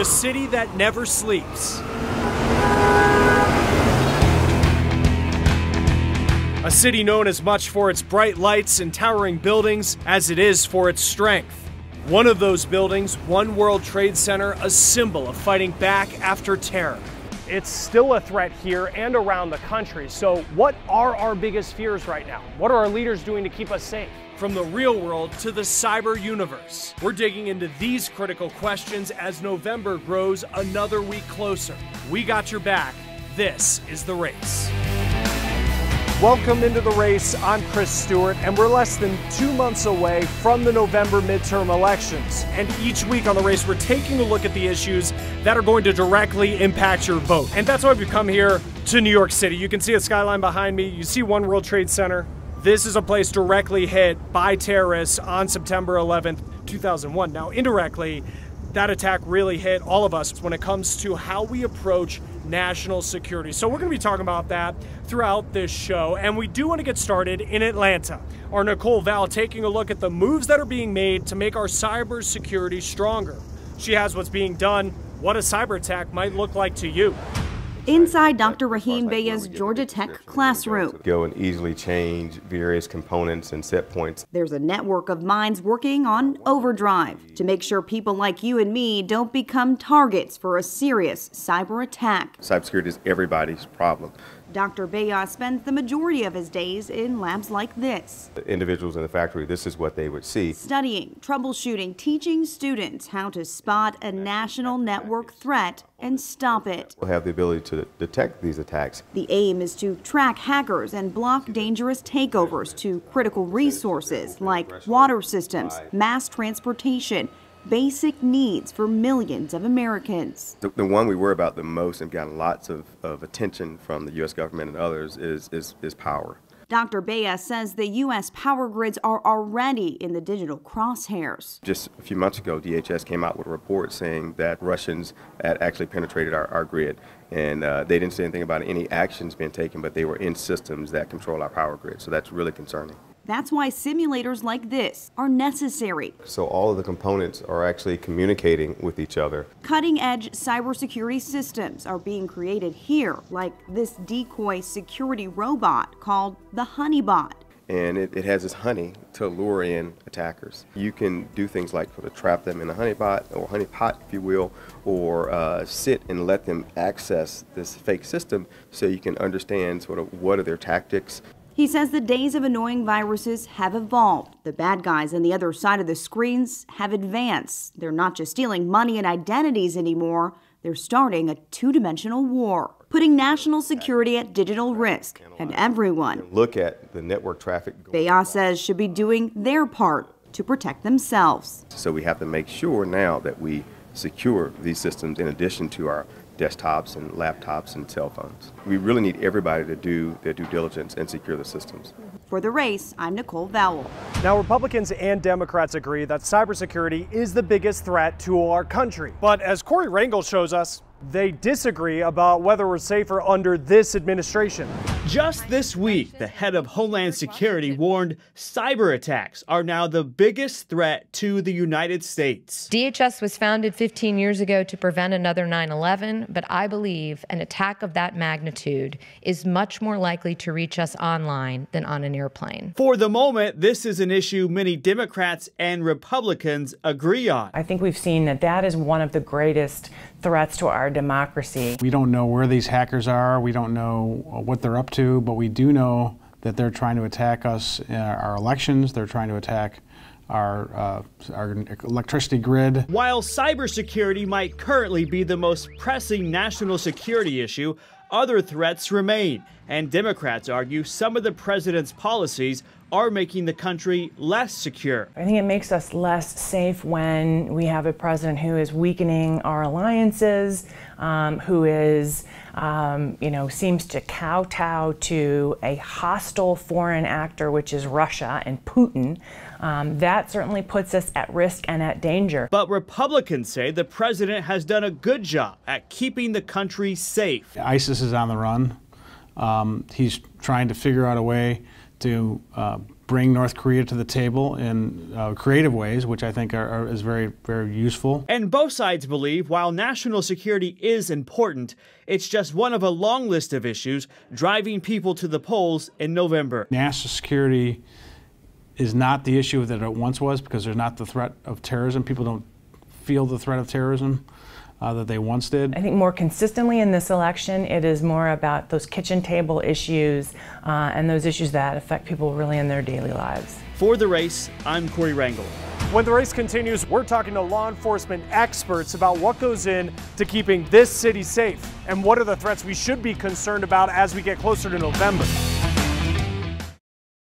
city that never sleeps. A city known as much for its bright lights and towering buildings as it is for its strength. One of those buildings, One World Trade Center, a symbol of fighting back after terror. It's still a threat here and around the country. So what are our biggest fears right now? What are our leaders doing to keep us safe? From the real world to the cyber universe, we're digging into these critical questions as November grows another week closer. We got your back. This is The Race. Welcome into The Race. I'm Chris Stewart, and we're less than 2 months away from the November midterm elections. And each week on The Race, we're taking a look at the issues that are going to directly impact your vote. And that's why we've come here to New York City. You can see a skyline behind me. You see One World Trade Center. This is a place directly hit by terrorists on September 11th, 2001. Now, indirectly, that attack really hit all of us when it comes to how we approach national security. So we're going to be talking about that throughout this show, and we do want to get started in Atlanta. Our Nicole Val taking a look at the moves that are being made to make our cybersecurity stronger. She has what's being done, what a cyber attack might look like to you. Inside Dr. Rahim Beya's Georgia Tech classroom. Go and easily change various components and set points. There's a network of minds working on overdrive to make sure people like you and me don't become targets for a serious cyber attack. Cybersecurity is everybody's problem. Dr. Beya spends the majority of his days in labs like this. The individuals in the factory, this is what they would see. Studying, troubleshooting, teaching students how to spot a national network threat and stop it. We'll have the ability to detect these attacks. The aim is to track hackers and block dangerous takeovers to critical resources like water systems, mass transportation, basic needs for millions of Americans. The one we worry about the most and gotten lots of attention from the U.S. government and others is power. Dr. Beya says the U.S. power grids are already in the digital crosshairs. Just a few months ago, DHS came out with a report saying that Russians had actually penetrated our grid. And they didn't say anything about any actions being taken, but they were in systems that control our power grid. So that's really concerning. That's why simulators like this are necessary. So all of the components are actually communicating with each other. Cutting-edge cybersecurity systems are being created here, like this decoy security robot called the Honeybot. And it has this honey to lure in attackers. You can do things like sort of trap them in a honeybot or honeypot, if you will, or sit and let them access this fake system so you can understand sort of what are their tactics. He says the days of annoying viruses have evolved. The bad guys on the other side of the screens have advanced. They're not just stealing money and identities anymore. They're starting a two-dimensional war, putting national security at digital risk, and everyone, look at the network traffic, Beya says, should be doing their part to protect themselves. So we have to make sure now that we secure these systems in addition to our desktops and laptops and cell phones. We really need everybody to do their due diligence and secure the systems. For The Race, I'm Nicole Vowell. Now, Republicans and Democrats agree that cybersecurity is the biggest threat to our country. But as Corey Rangel shows us, they disagree about whether we're safer under this administration. Just this week, the head of Homeland Security warned cyber attacks are now the biggest threat to the United States. DHS was founded 15 years ago to prevent another 9/11, but I believe an attack of that magnitude is much more likely to reach us online than on an airplane. For the moment, this is an issue many Democrats and Republicans agree on. I think we've seen that is one of the greatest threats to our democracy. We don't know where these hackers are. We don't know what they're up to, but we do know that they're trying to attack us, our elections. They're trying to attack our electricity grid. While cybersecurity might currently be the most pressing national security issue, other threats remain, and Democrats argue some of the president's policies are making the country less secure. I think it makes us less safe when we have a president who is weakening our alliances, who is, seems to kowtow to a hostile foreign actor, which is Russia and Putin. That certainly puts us at risk and at danger. But Republicans say the president has done a good job at keeping the country safe. ISIS is on the run. He's trying to figure out a way to bring North Korea to the table in creative ways, which I think is very, very useful. And both sides believe while national security is important, it's just one of a long list of issues driving people to the polls in November. National security is not the issue that it once was, because there's not the threat of terrorism. People don't feel the threat of terrorism that they once did. I think more consistently in this election, it is more about those kitchen table issues and those issues that affect people really in their daily lives. For The Race, I'm Corey Rangel. When The Race continues, we're talking to law enforcement experts about what goes in to keeping this city safe and what are the threats we should be concerned about as we get closer to November.